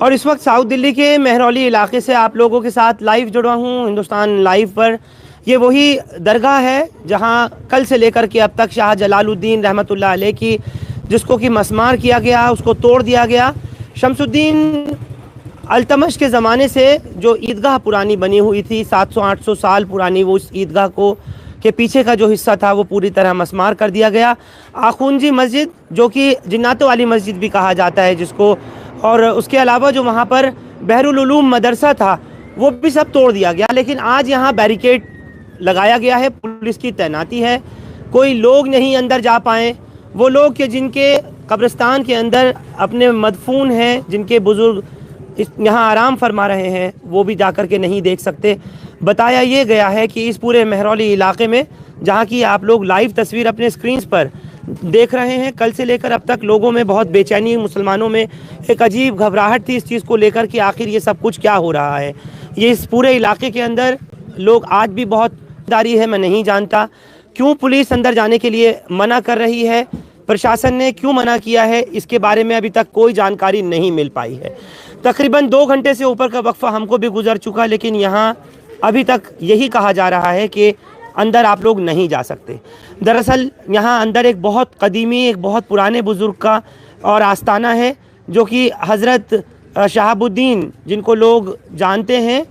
और इस वक्त साउथ दिल्ली के मेहरौली इलाके से आप लोगों के साथ लाइव जुड़ा हूँ हिंदुस्तान लाइव पर। ये वही दरगाह है जहाँ कल से लेकर के अब तक शाह जलालुद्दीन रहमतुल्लाह अलैह की जिसको कि मसमार किया गया, उसको तोड़ दिया गया। शमसुद्दीन अल्तमश के ज़माने से जो ईदगाह पुरानी बनी हुई थी, 700-800 साल पुरानी, वो इस ईदगाह को के पीछे का जो हिस्सा था वो पूरी तरह मसमार कर दिया गया। आखूंजी मस्जिद, जो कि जिन्नातों वाली मस्जिद भी कहा जाता है जिसको, और उसके अलावा जो वहाँ पर बहरुल उलूम मदरसा था वो भी सब तोड़ दिया गया। लेकिन आज यहाँ बैरिकेड लगाया गया है, पुलिस की तैनाती है, कोई लोग नहीं अंदर जा पाए। वो लोग के जिनके कब्रिस्तान के अंदर अपने मदफून हैं, जिनके बुज़ुर्ग यहाँ आराम फरमा रहे हैं, वो भी जा कर के नहीं देख सकते। बताया ये गया है कि इस पूरे मेहरौली इलाके में, जहाँ की आप लोग लाइव तस्वीर अपने स्क्रीन पर देख रहे हैं, कल से लेकर अब तक लोगों में बहुत बेचैनी, मुसलमानों में एक अजीब घबराहट थी इस चीज़ को लेकर कि आखिर ये सब कुछ क्या हो रहा है। ये इस पूरे इलाके के अंदर लोग आज भी बहुत दारी है। मैं नहीं जानता क्यों पुलिस अंदर जाने के लिए मना कर रही है, प्रशासन ने क्यों मना किया है, इसके बारे में अभी तक कोई जानकारी नहीं मिल पाई है। तकरीबन 2 घंटे से ऊपर का वक्फा हमको भी गुजर चुका, लेकिन यहाँ अभी तक यही कहा जा रहा है कि अंदर आप लोग नहीं जा सकते। दरअसल यहाँ अंदर एक बहुत कदीमी, एक बहुत पुराने बुज़ुर्ग का और आस्ताना है, जो कि हज़रत शहाबुद्दीन, जिनको लोग जानते हैं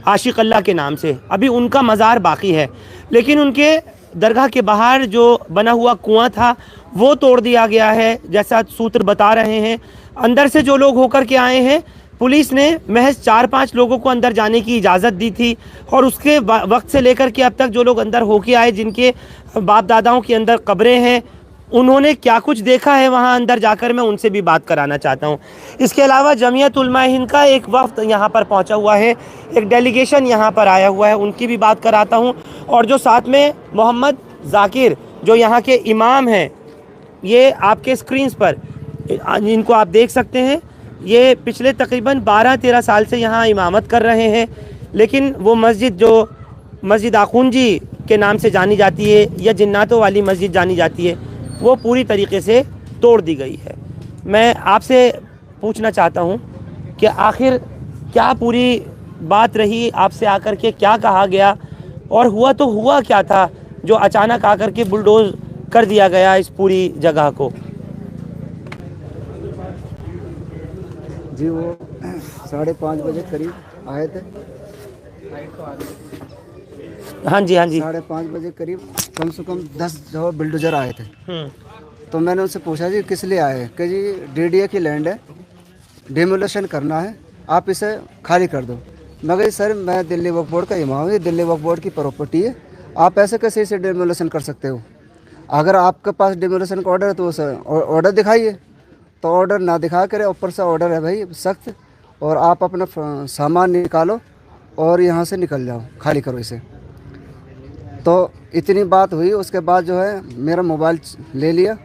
आशिक अल्लाह के नाम से, अभी उनका मज़ार बाकी है। लेकिन उनके दरगाह के बाहर जो बना हुआ कुआं था वो तोड़ दिया गया है, जैसा सूत्र बता रहे हैं। अंदर से जो लोग होकर के आए हैं, पुलिस ने महज 4-5 लोगों को अंदर जाने की इजाज़त दी थी, और उसके वक्त से लेकर के अब तक जो लोग अंदर होके आए, जिनके बाप दादाओं के अंदर कब्रें हैं, उन्होंने क्या कुछ देखा है वहाँ अंदर जाकर, मैं उनसे भी बात कराना चाहता हूँ। इसके अलावा जमीयत उलमा हिंद का एक वफ्द यहाँ पर पहुँचा हुआ है, एक डेलीगेशन यहाँ पर आया हुआ है, उनकी भी बात कराता हूँ। और जो साथ में मोहम्मद जाकिर, जो यहाँ के इमाम हैं, ये आपके स्क्रीन्स पर इनको आप देख सकते हैं। ये पिछले तकरीबन 12-13 साल से यहाँ इमामत कर रहे हैं, लेकिन वो मस्जिद जो मस्जिद आखूंजी के नाम से जानी जाती है, या जिन्नातों वाली मस्जिद जानी जाती है, वो पूरी तरीके से तोड़ दी गई है। मैं आपसे पूछना चाहता हूँ कि आखिर क्या पूरी बात रही, आपसे आकर के क्या कहा गया, और हुआ तो हुआ क्या था जो अचानक आकर के बुलडोज कर दिया गया इस पूरी जगह को। जी वो 5:30 बजे करीब आए थे। हाँ जी, हाँ जी। 5:30 बजे करीब कम से कम 10 जो बिल्डोजर आए थे। तो मैंने उनसे पूछा जी किस लिए आए हैं, कि जी डीडीए की लैंड है, डिमोलेशन करना है, आप इसे खाली कर दो। मैं कहा सर, मैं दिल्ली वक्फ बोर्ड का इमाम हूँ, ये दिल्ली वक्फ बोर्ड की प्रॉपर्टी है, आप ऐसे कैसे इसे डिमोलेशन कर सकते हो? अगर आपके पास डिमोलेशन का ऑर्डर है तो उसे ऑर्डर दिखाइए। तो ऑर्डर ना दिखा करे, ऊपर से ऑर्डर है भाई सख्त, और आप अपना सामान निकालो और यहाँ से निकल जाओ, खाली करो इसे। तो इतनी बात हुई। उसके बाद जो है मेरा मोबाइल ले लिया।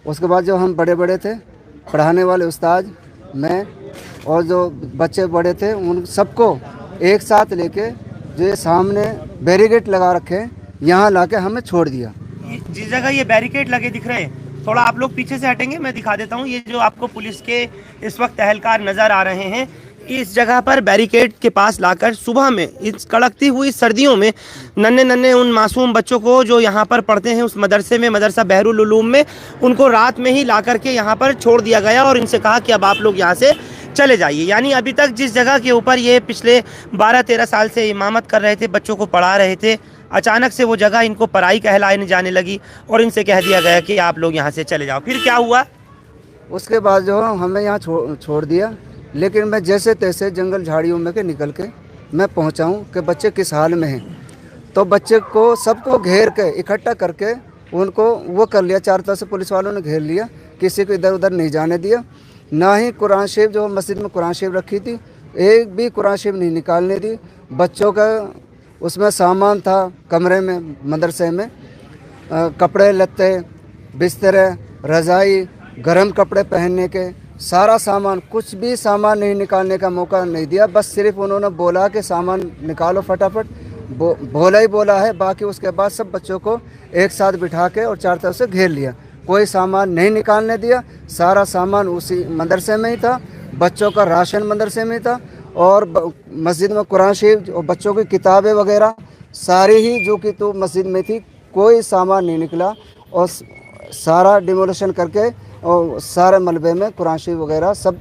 उसके बाद जो हम बड़े बड़े थे, पढ़ाने वाले उस्ताद, मैं और जो बच्चे बड़े थे, उन सबको एक साथ लेके जो ये सामने बैरिकेड लगा रखे, यहाँ लाके हमें छोड़ दिया। जिस जगह ये बैरिकेड लगे दिख रहे हैं, थोड़ा आप लोग पीछे से हटेंगे, मैं दिखा देता हूँ। ये जो आपको पुलिस के इस वक्त एहलकार नज़र आ रहे हैं, इस जगह पर बैरिकेड के पास लाकर सुबह में, इस कड़कती हुई सर्दियों में, नन्हे नन्हे उन मासूम बच्चों को जो यहाँ पर पढ़ते हैं उस मदरसे में, मदरसा बहरुल उलूम में, उनको रात में ही ला करके यहाँ पर छोड़ दिया गया और इनसे कहा कि अब आप लोग यहाँ से चले जाइए। यानी अभी तक जिस जगह के ऊपर ये पिछले 12-13 साल से इमामत कर रहे थे, बच्चों को पढ़ा रहे थे, अचानक से वो जगह इनको पराई कहलाने जाने लगी और इनसे कह दिया गया कि आप लोग यहाँ से चले जाओ। फिर क्या हुआ? उसके बाद जो हमें यहाँ छोड़ दिया। लेकिन मैं जैसे तैसे जंगल झाड़ियों में के निकल के मैं पहुँचा हूँ कि बच्चे किस हाल में हैं। तो बच्चे को सबको घेर के इकट्ठा करके उनको वो कर लिया, चारों तरफ से पुलिस वालों ने घेर लिया, किसी को इधर उधर नहीं जाने दिया। ना ही कुरान शरीफ, जो मस्जिद में कुरान शरीफ रखी थी, एक भी कुरान शरीफ नहीं निकालने दी। बच्चों का उसमें सामान था कमरे में, मदरसे में, कपड़े लत्ते, बिस्तर, रज़ाई, गर्म कपड़े पहनने के, सारा सामान, कुछ भी सामान नहीं निकालने का मौका नहीं दिया। बस सिर्फ उन्होंने बोला कि सामान निकालो फटाफट, बोला ही बोला है। बाकी उसके बाद सब बच्चों को एक साथ बिठा के और चारों तरफ से घेर लिया। कोई सामान नहीं निकालने दिया। सारा सामान उसी मदरसे में ही था, बच्चों का राशन मदरसे में था, और मस्जिद में कुरान शरीफ और बच्चों की किताबें वगैरह सारी ही जो कि तो मस्जिद में थी, कोई सामान नहीं निकला। और सारा डिमोलिशन करके और सारे मलबे में कुरान शरीफ वगैरह सब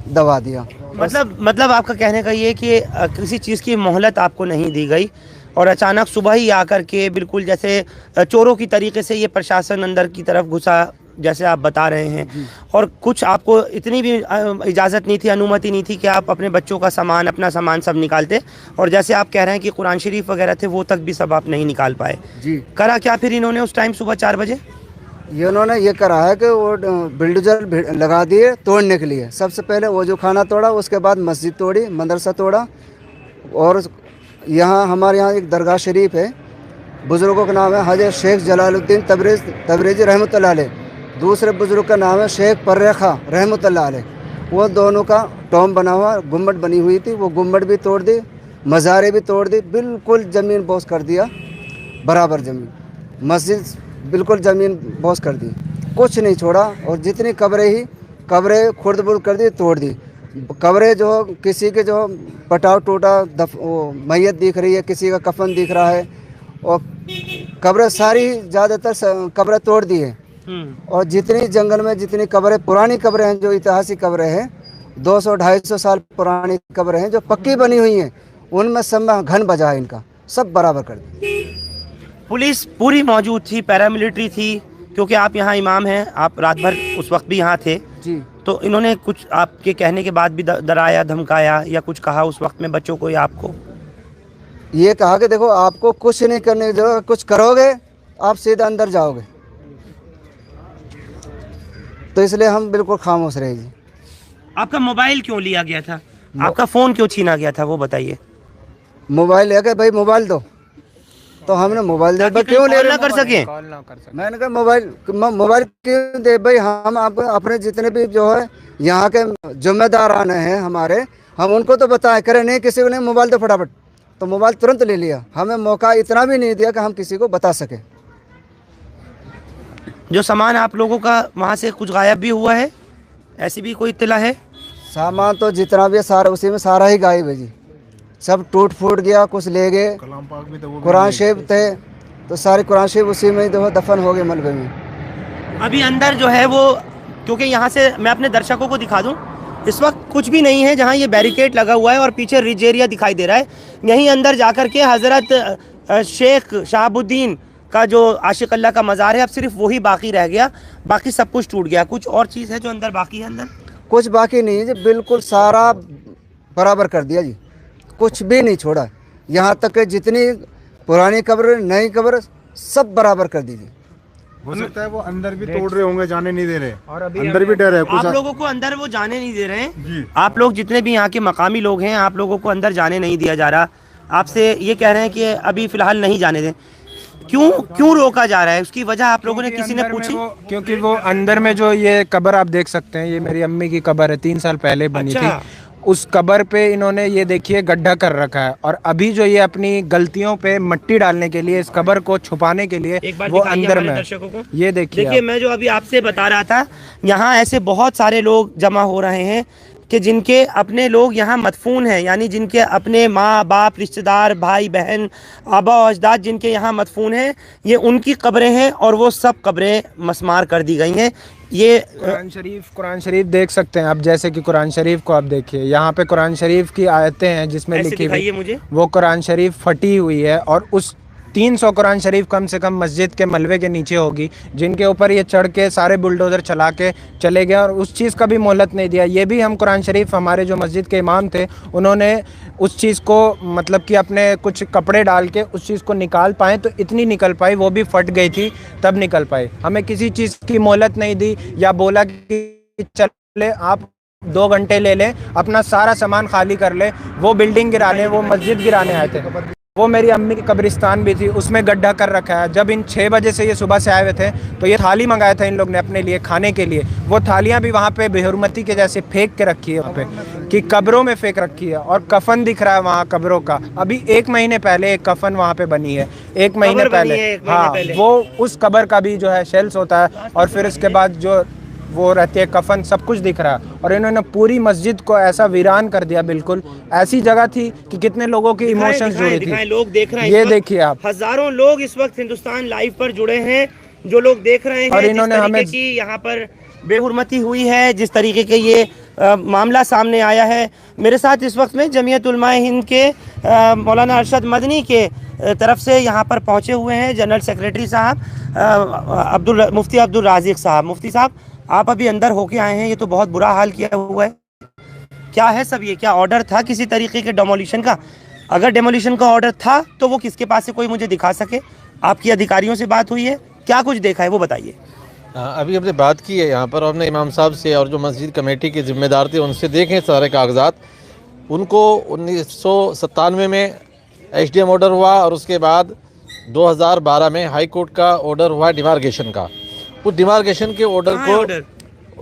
दबा दिया। मतलब आपका कहने का ये कि किसी चीज़ की मोहलत आपको नहीं दी गई और अचानक सुबह ही आकर के बिल्कुल जैसे चोरों की तरीके से ये प्रशासन अंदर की तरफ घुसा, जैसे आप बता रहे हैं। और कुछ आपको इतनी भी इजाज़त नहीं थी, अनुमति नहीं थी कि आप अपने बच्चों का सामान, अपना सामान सब निकालते। और जैसे आप कह रहे हैं कि कुरान शरीफ वगैरह थे, वो तक भी सब आप नहीं निकाल पाए। जी। करा क्या फिर इन्होंने उस टाइम सुबह 4 बजे? ये उन्होंने ये करा है कि वो बिल्डोजर लगा दिए तोड़ने के लिए। सबसे पहले वो जो खाना तोड़ा, उसके बाद मस्जिद तोड़ी, मदरसा तोड़ा। और यहाँ हमारे यहाँ एक दरगाह शरीफ है, बुज़ुर्गों का नाम है हज़रत शेख जलालुद्दीन तबरेज़ी रहमतुल्लाह अलैह। दूसरे बुज़ुर्ग का नाम है शेख पर्रेखा रहमतुल्लाह अलैह। वो दोनों का टॉम बना हुआ गुम्बद बनी हुई थी, वो गुम्बद भी तोड़ दी, मज़ारे भी तोड़ दी, बिल्कुल ज़मीन बोस कर दिया, बराबर ज़मीन। मस्जिद बिल्कुल ज़मीन बोस कर दी, कुछ नहीं छोड़ा। और जितनी कब्रें खुर्द बुर्द कर दी, तोड़ दी। कब्रें जो किसी के जो पटाव टूटा मैयत दिख रही है, किसी का कफन दिख रहा है, और कब्रें सारी ज़्यादातर कब्रें तोड़ दी है। और जितनी जंगल में जितनी कब्रें, पुरानी कब्रें हैं, जो ऐतिहासिक कब्रें हैं, 200-250 साल पुरानी कब्रें हैं जो पक्की बनी हुई हैं, उनमें सब में घन बजा है, इनका सब बराबर कर दिया। पुलिस पूरी मौजूद थी, पैरामिलिट्री थी, क्योंकि आप यहाँ इमाम हैं, आप रात भर उस वक्त भी यहाँ थे जी। तो इन्होंने कुछ आपके कहने के बाद भी डराया, धमकाया या कुछ कहा उस वक्त में बच्चों को या आपको? ये कहा कि देखो आपको कुछ नहीं करने की जरूरत, कुछ करोगे आप सीधा अंदर जाओगे। तो इसलिए हम बिल्कुल खामोश रहे जी। आपका मोबाइल क्यों लिया गया था? आपका फ़ोन क्यों छीना गया था, वो बताइए। मोबाइल है कि भाई मोबाइल दो, तो हमने मोबाइल दे, भाई क्यों ले रहे कर सके? मैंने कहा मोबाइल क्यों दे भाई, हम आप अपने जितने भी जो है यहाँ के जिम्मेदार आने हैं हमारे, हम उनको तो बताएं, करें नहीं किसी को नहीं मोबाइल दो फटाफट, तो मोबाइल तुरंत ले लिया। हमें मौका इतना भी नहीं दिया कि हम किसी को बता सके। जो सामान आप लोगों का वहाँ से कुछ गायब भी हुआ है, ऐसी भी कोई इत्तला है? सामान तो जितना भी सारा उसी में सारा ही गायब है जी, सब टूट फूट गया, कुछ ले गए। कुरान शरीफ थे तो सारे कुरान शरीफ उसी में ही दफन हो गए मलबे में। अभी अंदर जो है वो, क्योंकि यहाँ से मैं अपने दर्शकों को दिखा दूँ, इस वक्त कुछ भी नहीं है। जहाँ ये बैरिकेड लगा हुआ है और पीछे रिज एरिया दिखाई दे रहा है, यहीं अंदर जाकर के हज़रत शेख शहाबुद्दीन का जो आशिक अल्लाह का मज़ार है, अब सिर्फ वही बाकी रह गया, बाकी सब कुछ टूट गया। कुछ और चीज़ है जो अंदर बाकी है? अंदर कुछ बाकी नहीं है जी, बिल्कुल सारा बराबर कर दिया जी, कुछ भी नहीं छोड़ा। यहाँ तक कि जितनी पुरानी कब्र, नई कब्र, सब बराबर कर दीजिए। हो सकता है वो अंदर भी तोड़ रहे होंगे, जाने नहीं दे रहे, और अभी अंदर भी डर है कुछ। आप लोगों को अंदर वो जाने नहीं दे रहे हैं। आप लोग जितने भी यहाँ के मकामी लोग हैं, आप लोगों को अंदर जाने नहीं दिया जा रहा। आपसे ये कह रहे हैं कि अभी फिलहाल नहीं जाने दें। क्यों रोका जा रहा है? उसकी वजह आप लोगों ने किसी ने पूछी? क्योंकि वो अंदर में जो ये कब्र आप देख सकते हैं, ये मेरी अम्मी की कब्र है, 3 साल पहले बनी थी। उस कब्र पे इन्होंने ये देखिए गड्ढा कर रखा है, और अभी जो ये अपनी गलतियों पे मिट्टी डालने के लिए, इस कब्र को छुपाने के लिए वो अंदर में, ये देखिए मैं जो अभी आपसे बता रहा था, यहाँ ऐसे बहुत सारे लोग जमा हो रहे हैं कि जिनके अपने लोग यहाँ मदफून हैं, यानी जिनके अपने माँ बाप, रिश्तेदार, भाई बहन, आबा और अजदाद जिनके यहाँ मदफून हैं, ये उनकी कब्रें हैं और वो सब कब्रें मस्मार कर दी गई हैं। ये कुरान शरीफ देख सकते हैं आप, जैसे कि कुरान शरीफ को आप देखिए, यहाँ पे कुरान शरीफ की आयतें हैं जिसमें लिखी हुई, मुझे वो कुरान शरीफ फटी हुई है, और उस 300 कुरान शरीफ कम से कम मस्जिद के मलबे के नीचे होगी, जिनके ऊपर ये चढ़ के सारे बुलडोज़र चला के चले गए, और उस चीज़ का भी मोहलत नहीं दिया। ये भी हम कुरान शरीफ, हमारे जो मस्जिद के इमाम थे, उन्होंने उस चीज़ को मतलब कि अपने कुछ कपड़े डाल के उस चीज़ को निकाल पाए, तो इतनी निकल पाई, वो भी फट गई थी तब निकल पाई। हमें किसी चीज़ की मोहलत नहीं दी, या बोला कि चले आप 2 घंटे ले लें, अपना सारा सामान खाली कर ले, वो बिल्डिंग गिराने, वो मस्जिद गिराने आए थे। वो मेरी अम्मी की कब्रिस्तान भी थी, उसमें गड्ढा कर रखा है। जब इन 6 बजे से ये सुबह से आए हुए थे तो ये थाली मंगाया था इन लोग ने अपने लिए खाने के लिए। वो थालियां भी वहाँ पे बेहुरमती के जैसे फेंक के रखी है वहाँ पे, कि कब्रों में फेंक रखी है। और कफन दिख रहा है वहाँ कब्रों का। अभी 1 महीने पहले एक कफन वहाँ पे बनी है, 1 महीने पहले। हाँ, वो उस कब्र का भी जो है शेल्स होता है, और फिर उसके बाद जो वो रहती है कफन, सब कुछ दिख रहा है। और इन्होंने पूरी मस्जिद को ऐसा वीरान कर दिया। बिल्कुल ऐसी जगह थी कि कितने लोगों के इमोशंस जुड़े थे। लोग देख रहे हैं, ये देखिए आप, हजारों लोग इस वक्त हिंदुस्तान लाइव पर जुड़े हैं, जो लोग देख रहे हैं। और इन्होंने हमें की यहाँ पर बेहुरमती हुई है, जिस तरीके के ये मामला सामने आया है। मेरे साथ इस वक्त में जमीयत उलमाए हिंद के मौलाना अरशद मदनी के तरफ से यहाँ पर पहुँचे हुए हैं जनरल सेक्रेटरी साहब मुफ्ती अब्दुल राज़िक साहब। मुफ्ती साहब, आप अभी अंदर होके आए हैं, ये तो बहुत बुरा हाल किया हुआ है। क्या है सब ये? क्या ऑर्डर था किसी तरीके के डेमोलिशन का? अगर डेमोलिशन का ऑर्डर था तो वो किसके पास से कोई मुझे दिखा सके? आपकी अधिकारियों से बात हुई है? क्या कुछ देखा है वो बताइए। अभी हमने बात की है यहाँ पर, हमने इमाम साहब से और जो मस्जिद कमेटी के ज़िम्मेदार थे उनसे देखें सारे कागजात। उनको 1997 में HDM ऑर्डर हुआ और उसके बाद 2012 में हाई कोर्ट का ऑर्डर हुआ डिमार्केशन का। उस डिमार्केशन के ऑर्डर को,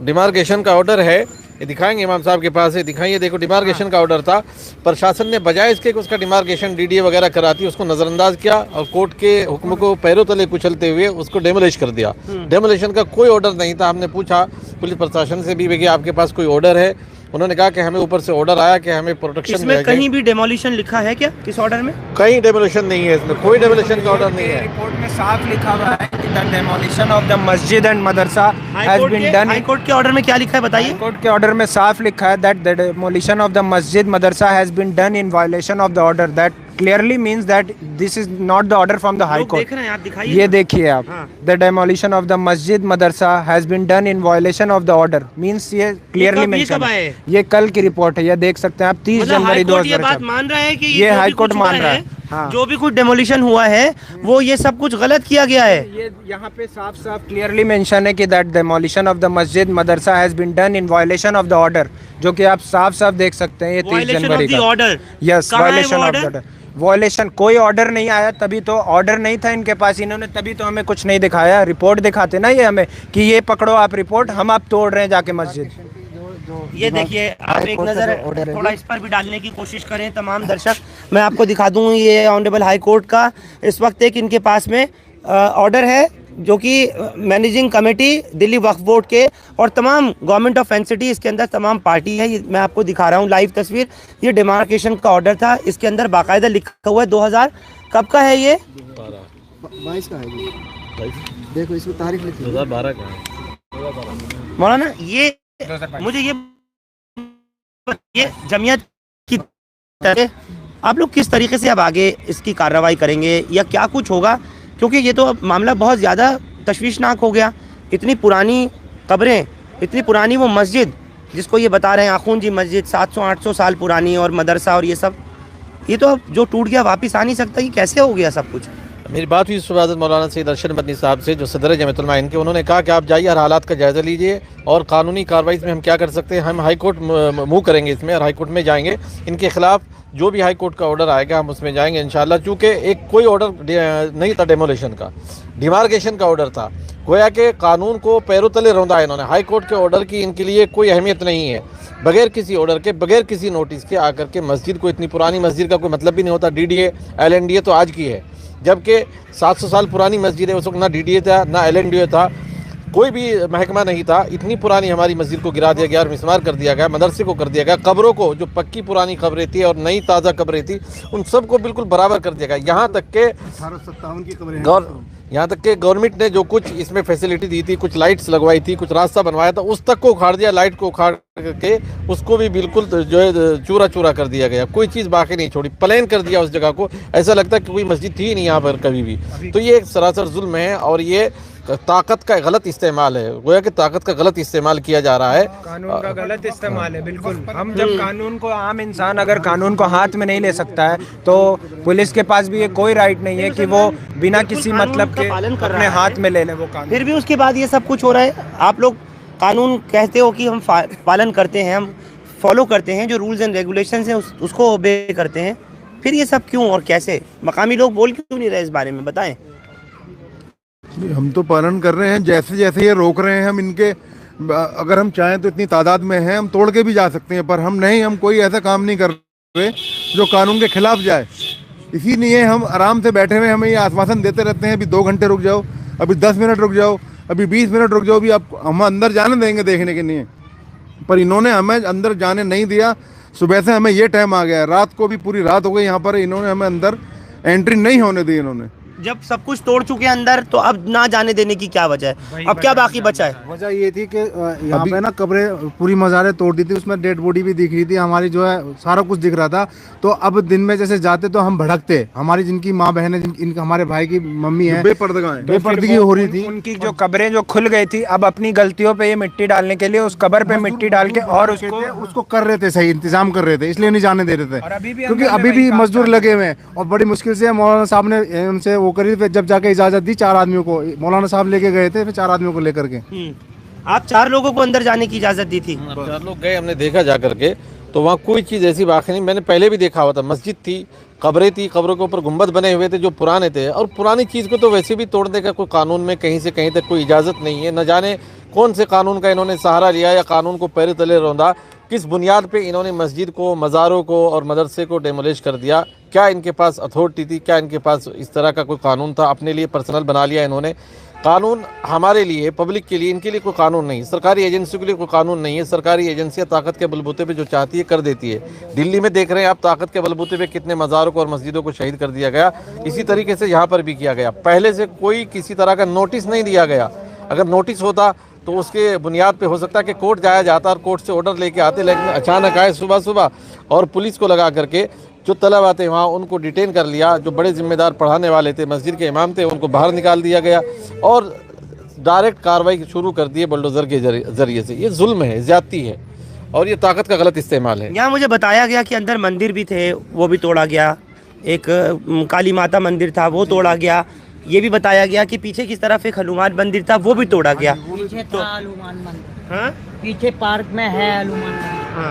डिमार्केशन का ऑर्डर है, ये दिखाएंगे इमाम साहब के पास है, दिखाइए। देखो, डिमार्केशन का ऑर्डर था। प्रशासन ने बजाय इसके कि उसका डिमार्केशन DDA वगैरह कराती, उसको नज़रअंदाज किया और कोर्ट के हुक्म को पैरों तले कुचलते हुए उसको डेमोलिश कर दिया। डेमोलिशन का कोई ऑर्डर नहीं था। हमने पूछा पुलिस प्रशासन से भी कि आपके पास कोई ऑर्डर है? उन्होंने कहा कि हमें ऊपर से ऑर्डर आया कि हमें प्रोटेक्शन। इसमें कहीं भी डेमोलिशन लिखा है क्या किस ऑर्डर में? कहीं डेमोलिशन नहीं है, इसमें कोई डेमोलिशन का ऑर्डर नहीं है। रिपोर्ट में साफ लिखा हुआ है कि the demolition of the masjid and madrasa has been done. High court के ऑर्डर में क्या लिखा है बताइए? कोर्ट के ऑर्डर में साफ लिखा है that the demolition of the मस्जिद मदरसा has been done in violation of the order. That clearly means that this is not the order from the high court. देख रहे हैं आप, दिखाइए। ये देखिए आप, the demolition of the masjid madrasa has been done in violation of the order means ये clearly mention है। ये कल की रिपोर्ट है, ये देख सकते हैं आप। 30 जनवरी 2024 ये बात मान रहा है कि ये हाई कोर्ट मान रहा है। हाँ। जो भी कुछ डेमोलिशन हुआ है वो ये सब कुछ गलत किया गया है। ये यहाँ पे साफ साफ क्लियरली मेंशन है कि दैट डेमोलिशन ऑफ द मस्जिद मदरसा has been done in violation of the order, जो कि आप साफ साफ देख सकते हैं। ये 30 जनवरी का order. Yes, violation of the order. Violation, कोई ऑर्डर नहीं आया, तभी तो ऑर्डर नहीं था इनके पास, इन्होंने तभी तो हमें कुछ नहीं दिखाया। रिपोर्ट दिखाते ना ये हमें कि ये पकड़ो आप रिपोर्ट, हम आप तोड़ रहे हैं जाके मस्जिद। ये देखिए, आप एक नज़र थोड़ा इस पर भी डालने की कोशिश करें तमाम दर्शक। मैं आपको दिखा दूँ, ये ऑनरेबल हाई कोर्ट का इस वक्त एक इनके पास में ऑर्डर है, जो कि managing committee Delhi Waqf board के और तमाम गवर्नमेंट ऑफ एनसीटी, इसके अंदर तमाम पार्टी है। ये मैं आपको दिखा रहा हूँ लाइव तस्वीर। ये डिमार्केशन का ऑर्डर था, इसके अंदर बाकायदा लिखा हुआ है 2000 कब का है? ये 22 का है ये। देखो इसमें तारीख लिखी है 2012 का है। मौलाना, ये मुझे ये जमीयत की तरह आप लोग किस तरीके से अब आगे इसकी कार्रवाई करेंगे या क्या कुछ होगा? क्योंकि ये तो अब मामला बहुत ज़्यादा तशवीशनाक हो गया। इतनी पुरानी कब्रें, इतनी पुरानी वो मस्जिद जिसको ये बता रहे हैं आखून जी मस्जिद 700-800 साल पुरानी, और मदरसा और ये सब, ये तो अब जो टूट गया वापस आ नहीं सकता। ये कैसे हो गया सब कुछ? मेरी बात हुई सुबह हज़रत मौलाना सैयद अरशद मदनी साहब से, जो सदर जमीयत उलमा हिंद के। उन्होंने कहा कि आप जाइए, हर हालात का जायज़ा लीजिए और कानूनी कार्रवाई में हम क्या कर सकते हैं, हम हाई कोर्ट मूव करेंगे इसमें, और हाई कोर्ट में जाएंगे। इनके खिलाफ जो भी हाई कोर्ट का ऑर्डर आएगा हम उसमें जाएंगे इंशाल्लाह। चूँकि एक कोई ऑर्डर नहीं था डेमोलिशन का, डिमार्केशन का ऑर्डर था। गोया कि कानून को पैरों तले रौंदा है इन्होंने। हाई कोर्ट के ऑर्डर की इनके लिए कोई अहमियत नहीं है। बगैर किसी ऑर्डर के, बगैर किसी नोटिस के आकर के मस्जिद को, इतनी पुरानी मस्जिद का कोई मतलब भी नहीं होता। DDA LNDA तो आज की है, जबकि 700 साल पुरानी मस्जिद है। उस वक्त ना DDA था ना LNDA था, कोई भी महकमा नहीं था। इतनी पुरानी हमारी मस्जिद को गिरा दिया गया और मिसमार कर दिया गया, मदरसे को कर दिया गया, कब्रों को, जो पक्की पुरानी कब्रें थी और नई ताज़ा कब्रें थी, उन सब को बिल्कुल बराबर कर दिया गया। यहाँ तक के 1857 की कब्रें, यहाँ तक के गवर्नमेंट ने जो कुछ इसमें फैसिलिटी दी थी, कुछ लाइट्स लगवाई थी, कुछ रास्ता बनवाया था, उस तक को उखाड़ दिया। लाइट को उखाड़ के उसको भी बिल्कुल जो है चूरा चूरा कर दिया गया, कोई चीज़ बाकी नहीं छोड़ी, प्लेन कर दिया उस जगह को। ऐसा लगता है कि कोई मस्जिद थी नहीं यहाँ पर कभी भी। तो ये एक सरासर जुल्म है और ये ताकत का गलत इस्तेमाल है। गोया कि ताकत का गलत इस्तेमाल किया जा रहा है, कानून का गलत इस्तेमाल है। बिल्कुल, हम जब कानून को, आम इंसान अगर कानून को हाथ में नहीं ले सकता है तो पुलिस के पास भी ये कोई राइट नहीं है कि वो बिना किसी मतलब के अपने हाथ में ले ले वो कानून। फिर भी उसके बाद ये सब कुछ हो रहा है। आप लोग कानून कहते हो कि हम पालन करते हैं, हम फॉलो करते हैं, जो रूल्स एंड रेगुलेशंस हैं उसको ओबे करते हैं, फिर ये सब क्यों और कैसे? मकामी लोग बोल क्यों नहीं रहे इस बारे में, बताएं। हम तो पालन कर रहे हैं, जैसे जैसे ये रोक रहे हैं हम इनके, अगर हम चाहें तो इतनी तादाद में हैं, हम तोड़ के भी जा सकते हैं, पर हम नहीं, हम कोई ऐसा काम नहीं कर रहे जो कानून के खिलाफ जाए। इसीलिए हम आराम से बैठे हुए हमें ये आश्वासन देते रहते हैं, अभी 2 घंटे रुक जाओ, अभी 10 मिनट रुक जाओ, अभी 20 मिनट रुक जाओ, अभी आप हम अंदर जाने देंगे देखने के लिए, पर इन्होंने हमें अंदर जाने नहीं दिया। सुबह से हमें ये टाइम आ गया है, रात को भी पूरी रात हो गई यहाँ पर, इन्होंने हमें अंदर एंट्री नहीं होने दी। इन्होंने जब सब कुछ तोड़ चुके हैं अंदर, तो अब ना जाने देने की क्या वजह है? अब क्या बाकी बचा है? वजह ये थी कि यहाँ पे ना कब्रें पूरी मज़ारें तोड़ दी थी, उसमें डेड बॉडी भी दिख रही थी हमारी, जो है सारा कुछ दिख रहा था। तो अब दिन में जैसे जाते तो हम भड़कते, हमारी जिनकी माँ बहन है, इनका हमारे भाई की मम्मी है, बेपर्दगी हो रही थी, उनकी जो कब्रें जो खुल गई थी, अब अपनी गलतियों पे ये मिट्टी डालने के लिए उस कब्र पे मिट्टी डाल के और उसको कर रहे थे, सही इंतजाम कर रहे थे, इसलिए नहीं जाने दे रहे थे, क्योंकि अंदर में अभी भी वही मजदूर लगे हुए हैं। और बड़ी मुश्किल से मौलाना साहब ने उनसे वो करी, फिर जब जाके इजाजत दी 4 आदमियों को, मौलाना साहब लेके गए थे, फिर 4 आदमियों को लेकर के। आप 4 लोगों को अंदर जाने की इजाजत दी थी? 4 लोग गए, हमने देखा जा करके, तो वहाँ कोई चीज़ ऐसी बाकी नहीं। मैंने पहले भी देखा हुआ था, मस्जिद थी, कब्रें थी, कब्रों के ऊपर गुंबद बने हुए थे जो पुराने थे, और पुरानी चीज़ को तो वैसे भी तोड़ने का कोई कानून में कहीं से कहीं तक कोई इजाज़त नहीं है। न जाने कौन से कानून का इन्होंने सहारा लिया या कानून को पैर तले रौंदा, किस बुनियाद पे इन्होंने मस्जिद को, मज़ारों को और मदरसे को डेमोलिश कर दिया। क्या इनके पास अथॉरिटी थी, क्या इनके पास इस तरह का कोई कानून था? अपने लिए पर्सनल बना लिया इन्होंने। कानून हमारे लिए, पब्लिक के लिए, इनके लिए कोई कानून नहीं, सरकारी एजेंसियों के लिए कोई कानून नहीं है। सरकारी एजेंसियां ताकत के बलबूते पे जो चाहती है कर देती है। दिल्ली में देख रहे हैं आप, ताकत के बलबूते पे कितने मज़ारों को और मस्जिदों को शहीद कर दिया गया। इसी तरीके से यहाँ पर भी किया गया। पहले से कोई किसी तरह का नोटिस नहीं दिया गया। अगर नोटिस होता तो उसके बुनियाद पे हो सकता है कि कोर्ट जाया जाता और कोर्ट से ऑर्डर लेके आते, लेकिन अचानक आए सुबह सुबह और पुलिस को लगा करके जो तलब आते वहाँ उनको डिटेन कर लिया। जो बड़े जिम्मेदार पढ़ाने वाले थे, मस्जिद के इमाम थे, उनको बाहर निकाल दिया गया और डायरेक्ट कार्रवाई शुरू कर दी है बुलडोज़र के ज़रिए से। ये जुल्म है, ज़्यादती है और ये ताकत का गलत इस्तेमाल है। यहाँ मुझे बताया गया कि अंदर मंदिर भी थे, वो भी तोड़ा गया। एक काली माता मंदिर था, वो तोड़ा गया। ये भी बताया गया कि पीछे की तरफ एक हनुमान मंदिर था, वो भी तोड़ा गया। पीछे था हनुमान मंदिर। हाँ? पीछे पार्क में है हनुमान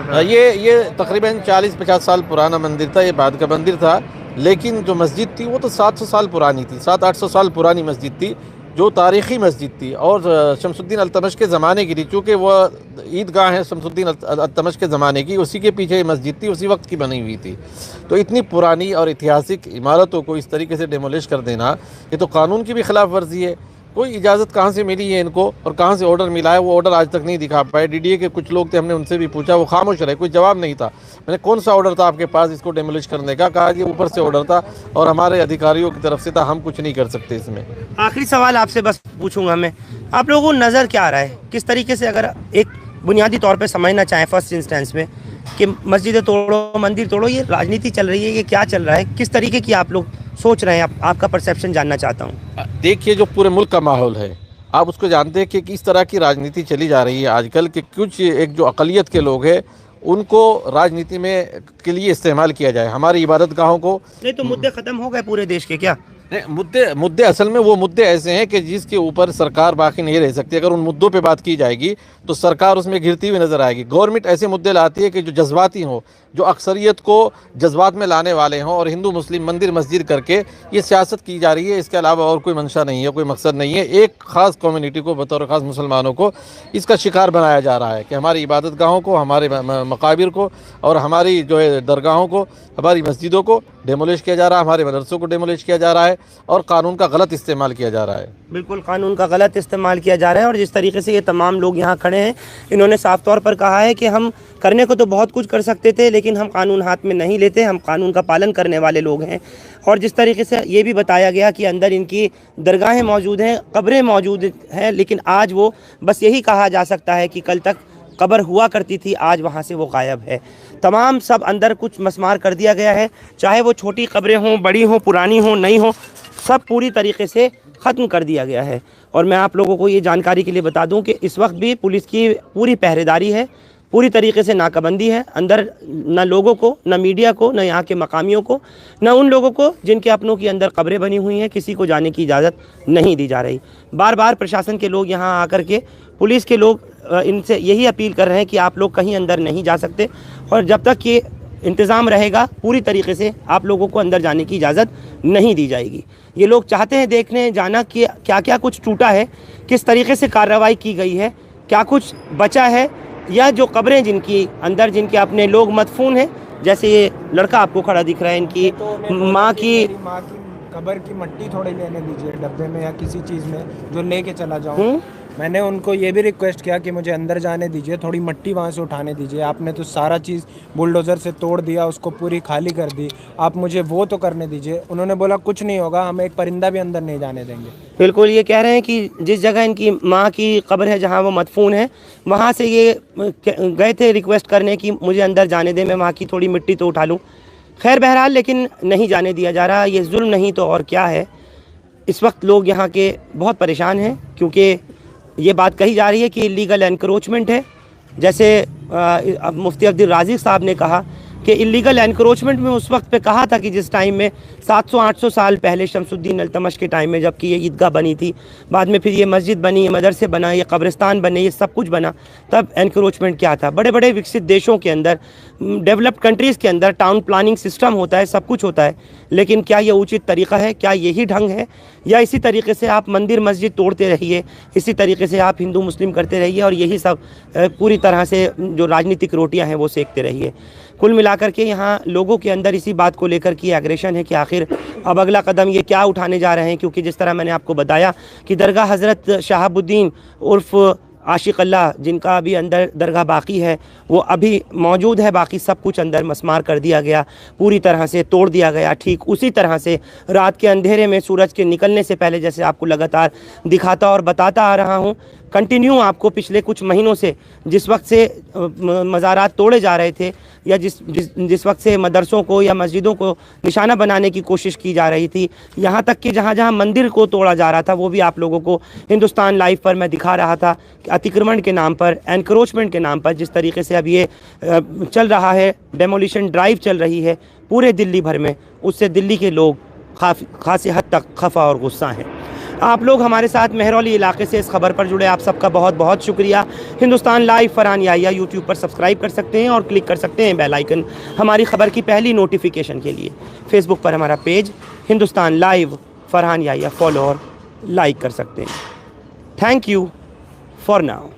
मंदिर। ये तकरीबन 40-50 साल पुराना मंदिर था, ये बाद का मंदिर था। लेकिन जो मस्जिद थी वो तो 700 साल पुरानी थी, 700-800 साल पुरानी मस्जिद थी, जो तारीख़ी मस्जिद थी और शमसुद्दीन अल्तमश के ज़माने की थी। चूँकि वह ईदगाह है शमसुद्दीन अल्तमश के ज़माने की, उसी के पीछे मस्जिद थी, उसी वक्त की बनी हुई थी। तो इतनी पुरानी और ऐतिहासिक इमारतों को इस तरीके से डेमोलिश कर देना, ये तो कानून की भी खिलाफ वर्जी है। कोई इजाज़त कहाँ से मिली है इनको और कहाँ से ऑर्डर मिला है, वो ऑर्डर आज तक नहीं दिखा पाए। डीडीए के कुछ लोग थे, हमने उनसे भी पूछा, वो खामोश रहे, कोई जवाब नहीं था। मैंने कौन सा ऑर्डर था आपके पास इसको डेमोलिश करने का? कहा कि ऊपर से ऑर्डर था और हमारे अधिकारियों की तरफ से था, हम कुछ नहीं कर सकते इसमें। आखिरी सवाल आपसे बस पूछूंगा मैं, आप लोगों को नज़र क्या आ रहा है, किस तरीके से, अगर एक बुनियादी तौर पे समझना चाहें फर्स्ट इंस्टेंस में, कि मस्जिदें तोड़ो, मंदिर तोड़ो, ये राजनीति चल रही है, ये क्या चल रहा है, किस तरीके की आप लोग सोच रहे हैं? आपका परसेप्शन जानना चाहता हूँ। देखिए, जो पूरे मुल्क का माहौल है, आप उसको जानते हैं कि किस तरह की राजनीति चली जा रही है आजकल, कि कुछ एक जो अक़लियत के लोग हैं उनको राजनीति में के लिए इस्तेमाल किया जाए। हमारी इबादत गाहों को नहीं तो मुद्दे ख़त्म हो गए पूरे देश के क्या? मुद्दे असल में वो मुद्दे ऐसे हैं कि जिसके ऊपर सरकार बाकी नहीं रह सकती। अगर उन मुद्दों पे बात की जाएगी तो सरकार उसमें घिरती हुई नज़र आएगी। गवर्नमेंट ऐसे मुद्दे लाती है कि जो जज्बाती हों, जो अक्सरियत को जज्बात में लाने वाले हों, और हिंदू मुस्लिम मंदिर मस्जिद करके ये सियासत की जा रही है। इसके अलावा और कोई मंशा नहीं है, कोई मकसद नहीं है। एक ख़ास कम्युनिटी को, बतौर ख़ास मुसलमानों को इसका शिकार बनाया जा रहा है कि हमारी इबादत गाहों को, हमारे मकाबिर को और हमारी जो है दरगाहों को, हमारी मस्जिदों को डेमोलिश किया जा रहा है, हमारे मदरसों को डेमोलिश किया जा रहा है और कानून का गलत इस्तेमाल किया जा रहा है। बिल्कुल, कानून का गलत इस्तेमाल किया जा रहा है। और जिस तरीके से ये तमाम लोग यहाँ खड़े हैं, इन्होंने साफ तौर पर कहा है कि हम करने को तो बहुत कुछ कर सकते थे, लेकिन हम कानून हाथ में नहीं लेते, हम कानून का पालन करने वाले लोग हैं। और जिस तरीके से ये भी बताया गया कि अंदर इनकी दरगाहें मौजूद हैं, कब्रें मौजूद हैं, लेकिन आज वो बस यही कहा जा सकता है कि कल तक कब्र हुआ करती थी, आज वहाँ से वो गायब है। तमाम सब अंदर कुछ मसमार कर दिया गया है, चाहे वो छोटी कब्रें हों, बड़ी हों, पुरानी हों, नई हों, सब पूरी तरीके से ख़त्म कर दिया गया है। और मैं आप लोगों को ये जानकारी के लिए बता दूं कि इस वक्त भी पुलिस की पूरी पहरेदारी है, पूरी तरीके से नाकाबंदी है। अंदर न लोगों को, न मीडिया को, न यहाँ के मकामियों को, न उन लोगों को जिनके अपनों की अंदर कब्रें बनी हुई हैं, किसी को जाने की इजाज़त नहीं दी जा रही। बार बार प्रशासन के लोग यहाँ आकर के, पुलिस के लोग इनसे यही अपील कर रहे हैं कि आप लोग कहीं अंदर नहीं जा सकते, और जब तक ये इंतज़ाम रहेगा, पूरी तरीके से आप लोगों को अंदर जाने की इजाज़त नहीं दी जाएगी। ये लोग चाहते हैं देखने जाना कि क्या क्या कुछ टूटा है, किस तरीके से कार्रवाई की गई है, क्या कुछ बचा है, या जो कब्रें जिनकी अंदर जिनके अपने लोग मदफून हैं, जैसे ये लड़का आपको खड़ा दिख रहा है, इनकी माँ की कब्र की मट्टी थोड़ी लेने दीजिए डब्बे में या किसी चीज़ में जो लेके चला जाऊँ। मैंने उनको ये भी रिक्वेस्ट किया कि मुझे अंदर जाने दीजिए, थोड़ी मट्टी वहाँ से उठाने दीजिए। आपने तो सारा चीज़ बुलडोज़र से तोड़ दिया, उसको पूरी खाली कर दी, आप मुझे वो तो करने दीजिए। उन्होंने बोला कुछ नहीं होगा, हम एक परिंदा भी अंदर नहीं जाने देंगे। बिल्कुल, ये कह रहे हैं कि जिस जगह इनकी माँ की कब्र है, जहाँ वो मदफून है, वहाँ से ये गए थे रिक्वेस्ट करने कि मुझे अंदर जाने दें, मैं वहाँ की थोड़ी मिट्टी तो उठा लूँ। खैर बहरहाल, लेकिन नहीं जाने दिया जा रहा। ये जुल्म नहीं तो और क्या है। इस वक्त लोग यहाँ के बहुत परेशान हैं, क्योंकि ये बात कही जा रही है कि इलीगल एनक्रोचमेंट है। जैसे अब मुफ्ती अब्दुल राज़िक साहब ने कहा कि इलीगल एनक्रोचमेंट में उस वक्त पे कहा था कि जिस टाइम में 700-800 साल पहले शमसुद्दीन अल्तमश के टाइम में, जबकि ये ईदगाह बनी थी, बाद में फिर ये मस्जिद बनी, ये मदरसे बना, ये कब्रिस्तान बने, ये सब कुछ बना, तब एनक्रोचमेंट क्या था। बड़े बड़े विकसित देशों के अंदर, डेवलप्ड कंट्रीज़ के अंदर टाउन प्लानिंग सिस्टम होता है, सब कुछ होता है, लेकिन क्या ये उचित तरीक़ा है? क्या यही ढंग है? या इसी तरीके से आप मंदिर मस्जिद तोड़ते रहिए, इसी तरीके से आप हिंदू मुस्लिम करते रहिए और यही सब पूरी तरह से जो राजनीतिक रोटियां हैं वो सेकते रहिए। कुल मिलाकर के यहाँ लोगों के अंदर इसी बात को लेकर की एग्रेशन है कि आखिर अब अगला कदम ये क्या उठाने जा रहे हैं, क्योंकि जिस तरह मैंने आपको बताया कि दरगाह हज़रत शहाबुद्दीन उर्फ़ आशिक अल्लाह, जिनका अभी अंदर दरगाह बाकी है, वो अभी मौजूद है, बाकी सब कुछ अंदर मसमार कर दिया गया, पूरी तरह से तोड़ दिया गया। ठीक उसी तरह से रात के अंधेरे में सूरज के निकलने से पहले, जैसे आपको लगातार दिखाता और बताता आ रहा हूँ, कंटिन्यू आपको पिछले कुछ महीनों से जिस वक्त से मज़ारात तोड़े जा रहे थे, या जिस वक्त से मदरसों को या मस्जिदों को निशाना बनाने की कोशिश की जा रही थी, यहाँ तक कि जहाँ जहाँ मंदिर को तोड़ा जा रहा था, वो भी आप लोगों को हिंदुस्तान लाइव पर मैं दिखा रहा था कि अतिक्रमण के नाम पर, एनक्रोचमेंट के नाम पर जिस तरीके से अब ये चल रहा है, डेमोलिशन ड्राइव चल रही है पूरे दिल्ली भर में, उससे दिल्ली के लोग खासी हद तक खफा और गुस्सा हैं। आप लोग हमारे साथ मेहरौली इलाके से इस खबर पर जुड़े, आप सबका बहुत बहुत शुक्रिया। हिंदुस्तान लाइव फरहान याहिया यूट्यूब पर सब्सक्राइब कर सकते हैं और क्लिक कर सकते हैं बेल आइकन हमारी खबर की पहली नोटिफिकेशन के लिए। फेसबुक पर हमारा page Hindustan live Farhan Yahiya follow और लाइक कर सकते हैं। Thank you for now.